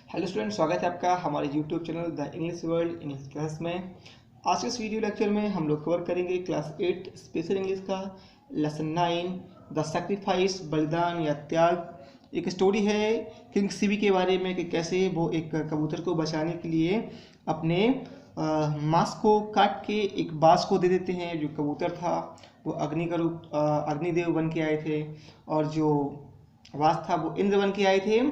Hello student, स्वागत है आपका हमारे YouTube channel the English world English class में। आज के इस वीडियो लेक्चर में हम लोग कवर करेंगे क्लास 8 स्पेशल इंग्लिश का लेसन 9 द सैक्रिफाइस, बलिदान या त्याग। एक स्टोरी है किंग सीबी के बारे में कि कैसे वो एक कबूतर को बचाने के लिए अपने मांस को काट के एक बाज को दे देते हैं। जो कबूतर था वो अग्नि का रूप अग्निदेव बन के आए थे और जो बाज था वो इंद्र बन के आए थे।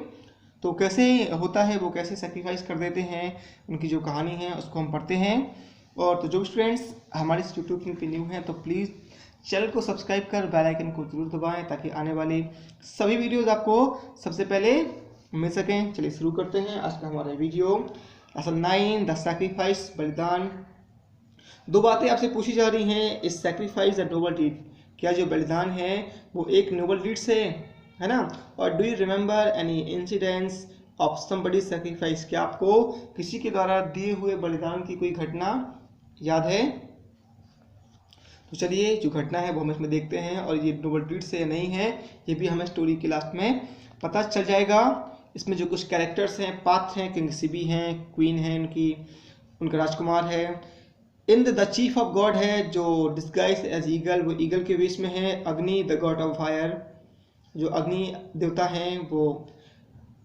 तो कैसे होता है, वो कैसे सेक्रीफाइस कर देते हैं, उनकी जो कहानी है उसको हम पढ़ते हैं। और तो जो स्टूडेंट्स हमारे इस यूट्यूब चैनल पे न्यू हैं तो प्लीज़ चैनल को सब्सक्राइब कर बेल आइकन को जरूर दबाएं ताकि आने वाले सभी वीडियोज़ आपको सबसे पहले मिल सकें। चलिए शुरू करते हैं आज का हमारा वीडियो। लेसन 9 द सैक्रिफाइस, बलिदान। दो बातें आपसे पूछी जा रही हैं, इस सैक्रिफाइस द नोबल डीड, क्या जो बलिदान है वो एक नोबल डीड से है ना। और do you remember any incidents of somebody sacrifice, क्या आपको किसी के द्वारा दिए हुए बलिदान की कोई घटना याद है। तो चलिए जो घटना है वो हम इसमें देखते हैं, और ये नोबल डीड से नहीं है ये भी हमें स्टोरी के लास्ट में पता चल जाएगा। इसमें जो कुछ कैरेक्टर्स हैं, पाथ हैं, किंग सीबी हैं, क्वीन है उनका राजकुमार है, Indra the chief of God है जो डिस्गाइज एज ईगल, वो ईगल के वेश में है, अग्नि द गॉड ऑफ फायर, जो अग्नि देवता हैं वो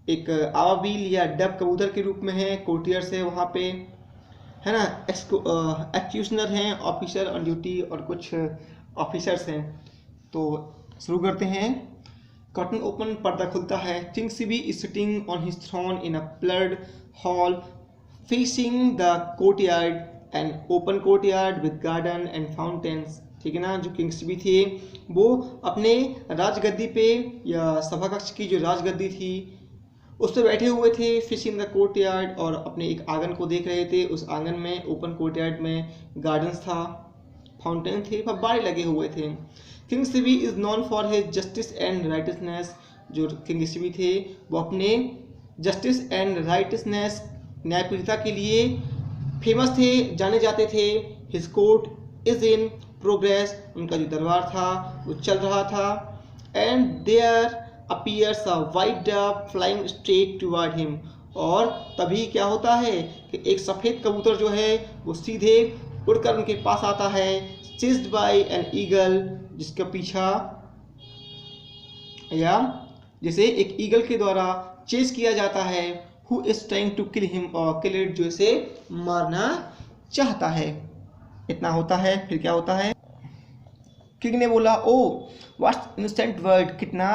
एक आवाबील या डब कबूतर के रूप में है, कोर्टियर्स है वहाँ पे है ना, एक्यूशनर हैं, ऑफिसर ऑन ड्यूटी और कुछ ऑफिसर्स हैं। तो शुरू करते हैं। कर्टन ओपन, पर्दा खुलता है। King Sibi is sitting on his throne in a pillared hall facing the courtyard, an open courtyard with garden and fountains. ठीक है ना, जो किंग सीबी थे वो अपने राजगद्दी पे या सभा कक्ष की जो राजगद्दी थी उस पर बैठे हुए थे, फिश इन द कोर्टयार्ड, और अपने एक आंगन को देख रहे थे। उस आंगन में, ओपन कोर्टयार्ड में गार्डन्स था, फाउंटेन थे, फव्वारे लगे हुए थे। King Sibi is known for his justice and righteousness, जो किंग सीबी थे वो अपने जस्टिस एंड राइटसनेस, न्यायप्रियता के लिए फेमस थे, जाने जाते थे। His court is in progress, उनका जो दरबार था वो चल रहा था। And there appears a white dove flying straight toward him, और तभी क्या होता है कि एक सफ़ेद कबूतर जो है वो सीधे उड़कर उनके पास आता है, चेस्ड बाय एन ईगल, जिसका पीछा या जिसे एक ईगल के द्वारा चेस किया जाता है, who is trying to kill him और किल इट, जो इसे मारना चाहता है। इतना होता है। फिर क्या होता है, किंग ने बोला, ओ व्हाट्स इनसेंट वर्ड, कितना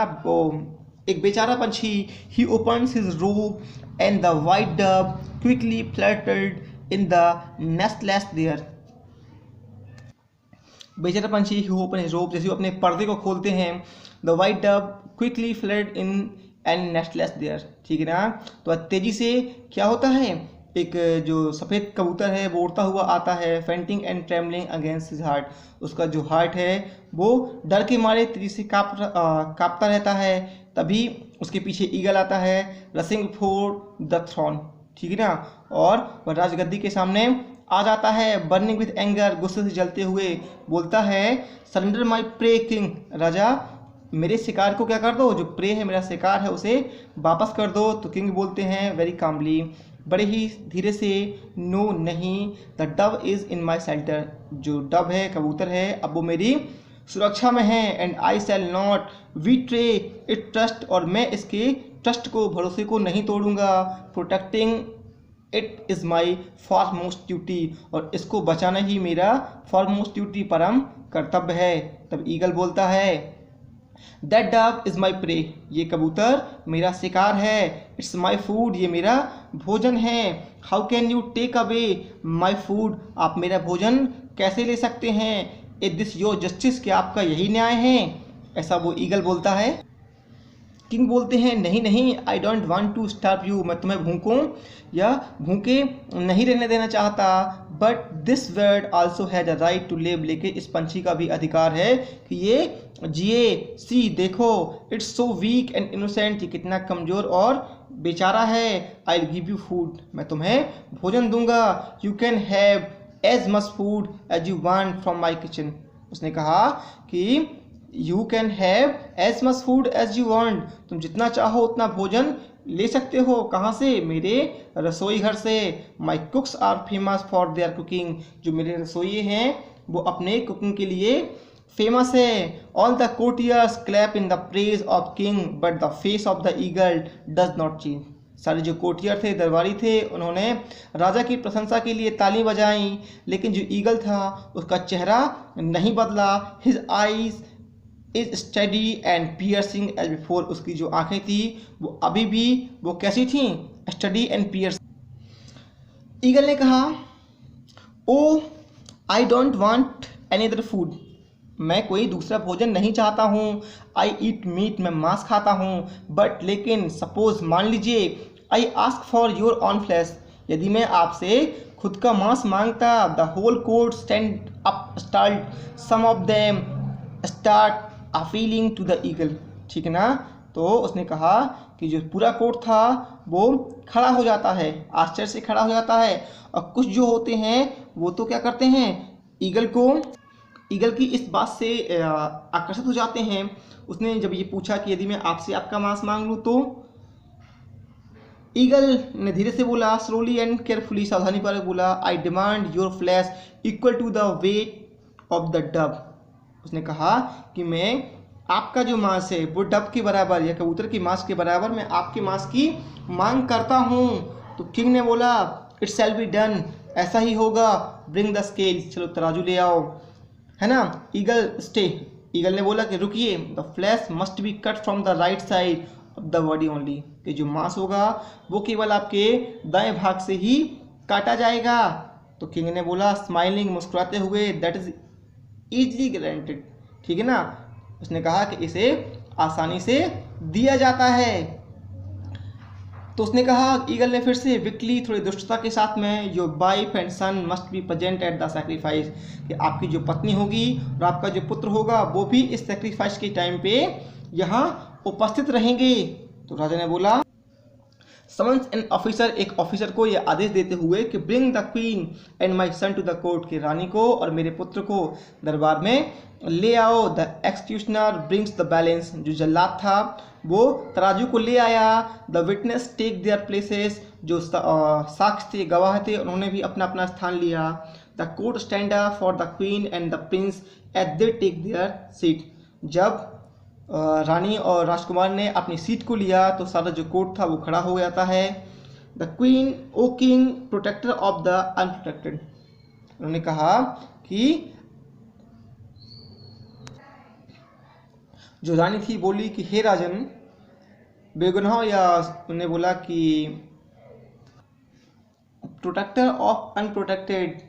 एक बेचारा पंछी। He opens his robe and the white dove quickly fluttered in the nestles there. बेचारा पंछी, ही ओपन हिज रोब, जैसे वो अपने पर्दे को खोलते हैं, the white dove quickly fluttered in and nestles there. ठीक है ना, तो तेजी से क्या होता है, एक जो सफ़ेद कबूतर है वो उड़ता हुआ आता है, fainting and trembling against his heart, उसका जो हार्ट है वो डर के मारे तेजी से कांपता रहता है। तभी उसके पीछे ईगल आता है, रसिंग फॉर द थ्रोन। ठीक है ना, और वह राजगद्दी के सामने आ जाता है, बर्निंग विद एंगर, गुस्से से जलते हुए बोलता है, सरेंडर माई प्रे किंग, राजा मेरे शिकार को क्या कर दो, जो प्रे है मेरा शिकार है उसे वापस कर दो। तो किंग बोलते हैं वेरी कामली, बड़े ही धीरे से, नो नहीं, the dove is in my shelter, जो डव है कबूतर है अब वो मेरी सुरक्षा में है, and I shall not betray it trust, और मैं इसके ट्रस्ट को, भरोसे को नहीं तोड़ूंगा। Protecting it is my foremost duty, और इसको बचाना ही मेरा फॉरमोस्ट ड्यूटी, परम कर्तव्य है। तब ईगल बोलता है, that dove is my prey, ये कबूतर मेरा शिकार है, इट्स माई फूड, ये मेरा भोजन है। How can you take away my food, आप मेरा भोजन कैसे ले सकते हैं। इज दिस योर जस्टिस, क्या आपका यही न्याय है, ऐसा वो ईगल बोलता है। किंग बोलते हैं, नहीं नहीं, I don't want to starve you, मैं तुम्हें भूखूं या भूखे नहीं रहने देना चाहता, but this bird also has a right to live, लेकिन इस पंछी का भी अधिकार है कि ये जिए। सी देखो, it's so weak and innocent, ये कितना कमज़ोर और बेचारा है। I will give you food, मैं तुम्हें भोजन दूंगा। You can have as much food as you want from my kitchen, उसने कहा कि you can have as much food as you want, तुम जितना चाहो उतना भोजन ले सकते हो। कहाँ से? मेरे रसोई घर से। My cooks are famous for their cooking, जो मेरे रसोई हैं वो अपने कुकिंग के लिए फेमस है। All the courtiers clap in the praise of king but the face of the eagle does not change. सारे जो कोर्टियर थे, दरबारी थे, उन्होंने राजा की प्रशंसा के लिए ताली बजाई, लेकिन जो ईगल था उसका चेहरा नहीं बदला। His eyes is steady and piercing as before, उसकी जो आंखें थी वो अभी भी वो कैसी थी? Study and piers. ईगल ने कहा, oh I don't want any other food, मैं कोई दूसरा भोजन नहीं चाहता हूँ। आई ईट मीट, मैं मांस खाता हूँ। बट लेकिन सपोज, मान लीजिए, I ask for your own flesh, यदि मैं आपसे खुद का मांस मांगता। The whole court stand up start, some of them start appealing to the eagle. ठीक है ना? तो उसने कहा कि जो पूरा कोर्ट था वो खड़ा हो जाता है, आश्चर्य से खड़ा हो जाता है, और कुछ जो होते हैं वो तो क्या करते हैं, ईगल की इस बात से आकर्षित हो जाते हैं। उसने जब ये पूछा कि यदि मैं आपसे आपका मांस मांग लूँ, तो ईगल ने धीरे से बोला, स्लोली एंड केयरफुली, सावधानी पर बोला, I demand your flesh equal to the weight of the dove. उसने कहा कि मैं आपका जो मांस है वो डव के बराबर या कबूतर के मांस के बराबर मैं आपके मांस की मांग करता हूँ। तो किंग ने बोला, इट शैल बी डन, ऐसा ही होगा। ब्रिंग द स्केल, चलो तराजू ले आओ, है ना? ईगल ने बोला कि रुकिए, the flash must be cut from the right side of the body only, कि जो मांस होगा वो केवल आपके दाएं भाग से ही काटा जाएगा। तो किंग ने बोला, स्माइलिंग, मुस्कुराते हुए, दैट इज इजीली ग्रांटेड। ठीक है ना? उसने कहा कि इसे आसानी से दिया जाता है। तो उसने कहा, ईगल ने फिर से विकली, थोड़ी दुष्टता के साथ में, your wife and son must be present at the sacrifice, कि आपकी जो पत्नी होगी और आपका जो पुत्र होगा वो भी इस सैक्रिफाइस के टाइम पे यहाँ उपस्थित रहेंगे। तो राजा ने बोला, समन्स एन ऑफिसर, एक ऑफिसर को यह आदेश देते हुए कि bring the queen and my son to the court, कि रानी को और मेरे पुत्र को दरबार में ले आओ। The executioner brings the balance, जो जल्लाद था वो तराजू को ले आया। The witness take their places, जो साक्ष्य थे, गवाह थे, उन्होंने भी अपना अपना स्थान लिया। The court stand up for the queen and the prince at they take their seat, जब रानी और राजकुमार ने अपनी सीट को लिया तो सारा जो कोर्ट था वो खड़ा हो जाता है। The queen, O king, protector of the unprotected, उन्होंने कहा कि जो रानी थी बोली कि हे राजन बेगुनाह, या उन्होंने बोला कि protector of unprotected,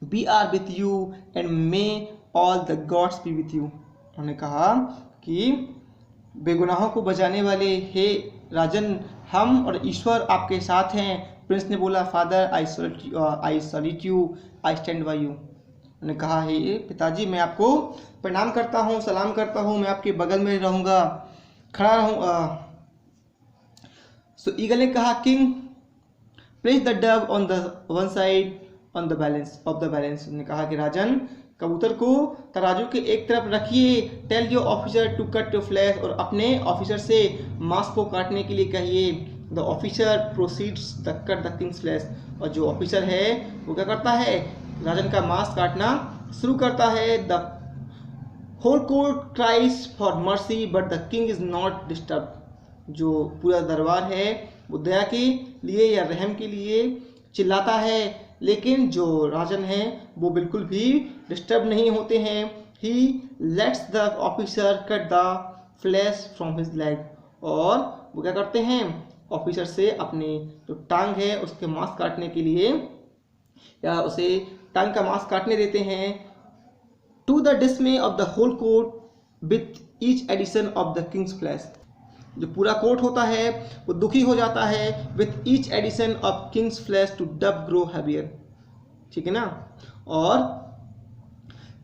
we are with you and may all the gods be with you. उन्होंने कहा कि बेगुनाहों को बचाने वाले हे राजन, हम और ईश्वर आपके साथ हैं। प्रिंस ने बोला, father I salute you, I stand by you. उन्होंने कहा, हे पिताजी, मैं आपको प्रणाम करता हूँ, सलाम करता हूँ, मैं आपके बगल में रहूँगा, खड़ा रहूँगा। सो ईगल ने कहा, king place the Dove on the one side on the balance of the balance. उन्होंने कहा कि राजन, कबूतर को तराजू के एक तरफ रखिए। Tell your officer to cut your flesh, और अपने ऑफिसर से मांस को काटने के लिए कहिए। The officer proceeds the cut the king's flash, और जो ऑफिसर है वो क्या करता है, राजन का मांस काटना शुरू करता है। The whole court cries for mercy but the king is not disturb, जो पूरा दरबार है वो दया के लिए या रहम के लिए चिल्लाता है, लेकिन जो राजन है वो बिल्कुल भी डिस्टर्ब नहीं होते हैं। He lets the officer cut the flesh from his leg, और वो क्या करते हैं, ऑफिसर से अपनी जो टांग है उसके मांस काटने के लिए, या उसे टांग का मांस काटने देते हैं। To the dismay of the whole court with each addition of the king's flesh, जो पूरा कोर्ट होता है वो दुखी हो जाता है। With each addition of king's flesh to dove grow heavier, ठीक है ना? और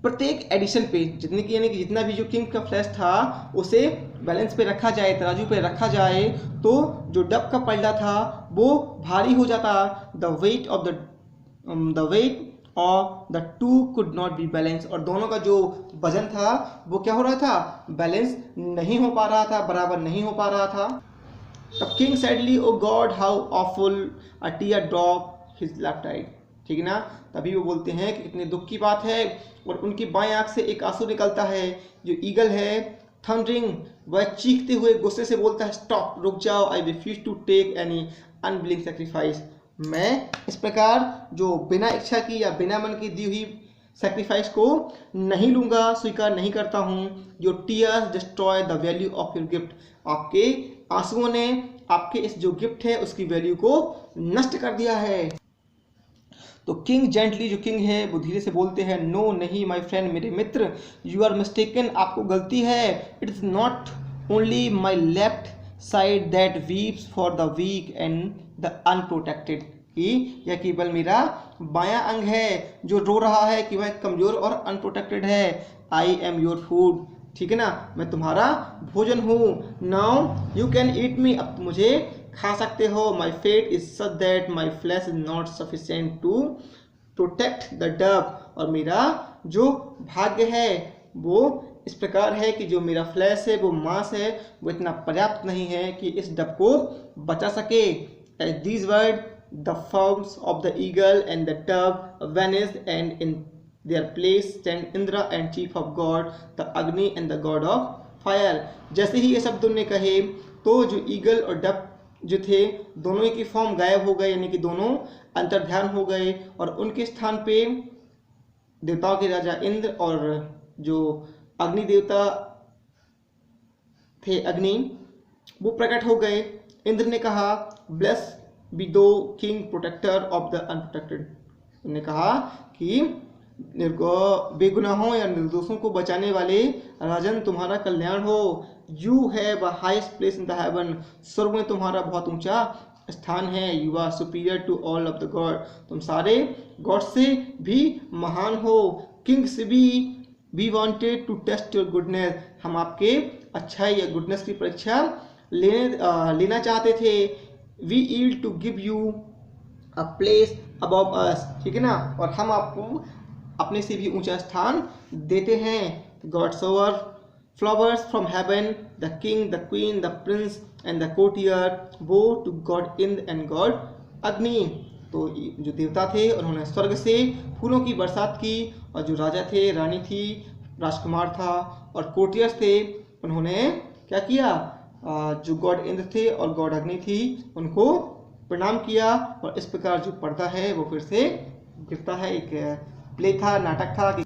प्रत्येक एडिशन पे जितने की, यानी कि जितना भी जो किंग का फ्लैश था उसे बैलेंस पे रखा जाए, तराजू पे रखा जाए, तो जो डब का पलड़ा था वो भारी हो जाता। The weight of the two could not be balance, और दोनों का जो वजन था वो क्या हो रहा था, बैलेंस नहीं हो पा रहा था, बराबर नहीं हो पा रहा था। तब king sadly oh God how awful a tear drop his left eye, ठीक है ना। तभी वो बोलते हैं कि इतने दुख की बात है, और उनकी बाएं आंख से एक आंसू निकलता है। जो ईगल है थंडरिंग, वह चीखते हुए गुस्से से बोलता है स्टॉप, रुक जाओ, I refuse to take any unwilling sacrifice. मैं इस प्रकार जो बिना इच्छा की या बिना मन की दी हुई सेक्रीफाइस को नहीं लूंगा, स्वीकार नहीं करता हूँ। जो tears destroy the value of your gift, आपके आंसुओं ने आपके इस जो गिफ्ट है उसकी वैल्यू को नष्ट कर दिया है। तो किंग जेंटली, जो किंग है वो धीरे से बोलते हैं नो नहीं माय फ्रेंड, मेरे मित्र, यू आर मिस्टेकन, आपको गलती है। It is not only my left side that weeps for the weak and the unprotected, कि यह केवल मेरा बायां अंग है जो रो रहा है कि वह कमजोर और अनप्रोटेक्टेड है। आई एम योर फूड, ठीक है ना, मैं तुम्हारा भोजन हूँ। Now you can eat me, अब तुम मुझे खा सकते हो। My fate is such that my flesh is not sufficient to protect the dove, और मेरा जो भाग्य है वो इस प्रकार है कि जो मेरा फ्लैश है, वो मांस है, वो इतना पर्याप्त नहीं है कि इस डब को बचा सके। As these word the forms of the eagle and the dove vanished and in their place stand Indra and chief of god the Agni and the god of fire। जैसे ही ये शब्द उन्होंने कहे तो जो ईगल और डब जो थे दोनों की फॉर्म गायब हो गए, यानी कि दोनों अंतर्ध्यान हो गए, और उनके स्थान पे देवताओं के राजा इंद्र और जो अग्नि देवता थे अग्नि, वो प्रकट हो गए। इंद्र ने कहा bless be thou king protector of the unprotected, उन्होंने कहा कि बेगुनाहों या निर्दोषों को बचाने वाले राजन तुम्हारा कल्याण हो। You have a highest place in the heaven, स्वर्ग में तुम्हारा बहुत ऊंचा स्थान है। You are superior to all of the god, तुम सारे गॉड से भी महान हो। Kings we wanted to test your goodness, हम आपके अच्छाई या गुडनेस की परीक्षा लेना चाहते थे। We yield to give you a place above us, ठीक है ना, और हम आपको अपने से भी ऊंचा स्थान देते हैं। God showered flowers from heaven, the king the queen the prince and the courtier bow to God Indra and God Agni. तो जो देवता थे उन्होंने स्वर्ग से फूलों की बरसात की, और जो राजा थे, रानी थी, राजकुमार था और कोर्टियर्स थे, उन्होंने क्या किया, जो गॉड इंद्र थे और गॉड अग्नि थी उनको प्रणाम किया। और इस प्रकार जो पर्दा है वो फिर से गिरता है। एक प्ले था, नाटक था कि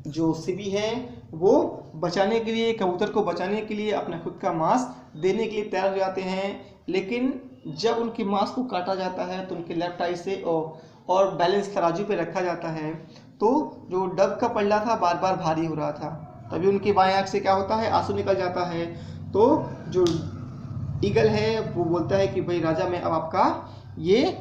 जो शिवी है वो बचाने के लिए, कबूतर को बचाने के लिए अपना खुद का मांस देने के लिए तैयार हो जाते हैं, लेकिन जब उनके मांस को काटा जाता है तो उनके लेफ्ट आई से और बैलेंस तराजू पे रखा जाता है, तो जो डब का पल्ला था बार बार भारी हो रहा था। तभी उनके बाएं आंख से क्या होता है, आंसू निकल जाता है। तो जो ईगल है वो बोलता है कि भाई राजा, मैं अब आपका ये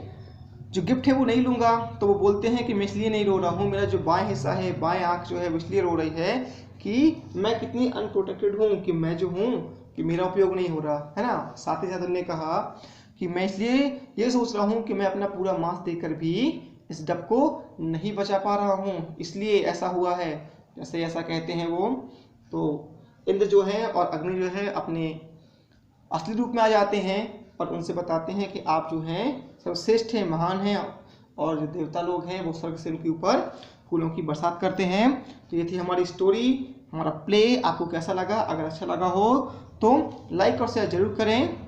जो गिफ्ट है वो नहीं लूंगा। तो वो बोलते हैं कि मैं इसलिए नहीं रो रहा हूँ, मेरा जो बाएं हिस्सा है, बाएं आंख जो है वो इसलिए रो रही है कि मैं कितनी अनप्रोटेक्टेड हूँ, कि मैं जो हूँ कि मेरा उपयोग नहीं हो रहा है ना। साथ ही साथ उन्होंने कहा कि मैं इसलिए ये सोच रहा हूँ कि मैं अपना पूरा मांस देकर भी इस डब को नहीं बचा पा रहा हूँ, इसलिए ऐसा हुआ है। जैसे ऐसा कहते हैं वो, तो इंद्र जो है और अग्नि जो है अपने असली रूप में आ जाते हैं और उनसे बताते हैं कि आप जो हैं सर्वश्रेष्ठ हैं, महान हैं, और जो देवता लोग हैं वो स्वर्ग से उनके ऊपर फूलों की बरसात करते हैं। तो ये थी हमारी स्टोरी, हमारा प्ले। आपको कैसा लगा? अगर अच्छा लगा हो तो लाइक और शेयर जरूर करें।